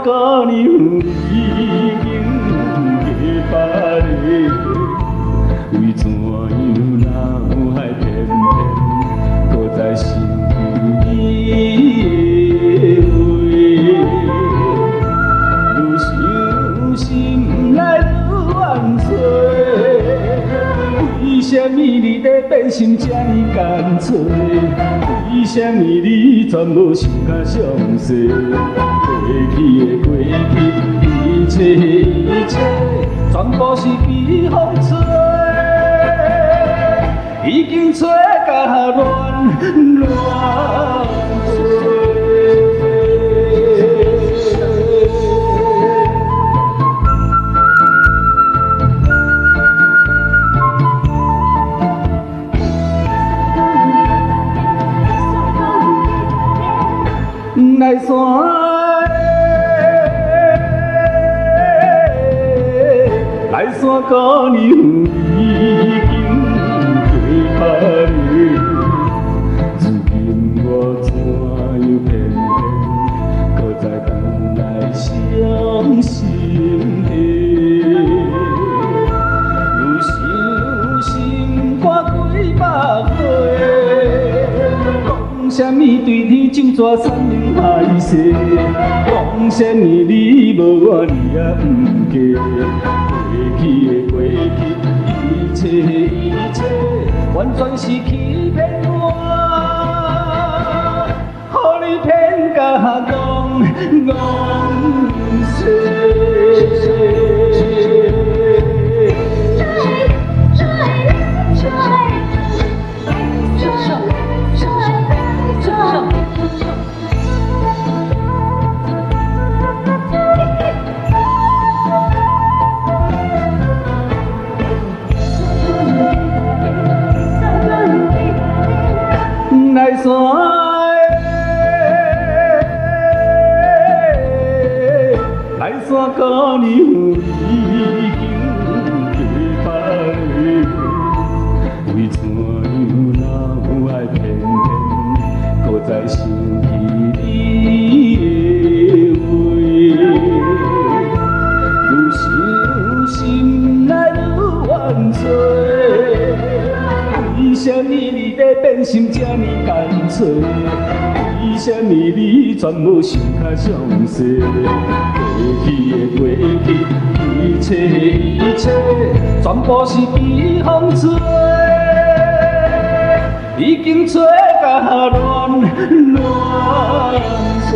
姑娘已经嫁别离，为怎样脑海偏偏搁在想你的话，愈想心内愈怨嗟。为什么你的变心这呢干脆？为什么你全无想甲详细？过去的过去，一切一切，全部是被风吹，已经吹甲乱乱吹。来山的，来山姑娘已经嫁别离，如今我怎样偏偏搁在等来伤心的，愈想心肝几百回。讲什么对天怎抓三人害死？讲什么你无我你也不嫁？过去的过去，一切一切，完全是欺骗我，予你骗甲戆碎。来山的，来山姑娘已经嫁别离，为怎样脑海偏偏搁在想起你的话，愈想心内愈怨嗟。为什么你的变心这呢干脆？为什么你全无想甲详细？过去的过去，一切一切，全部是被风吹，已经吹甲乱乱吹。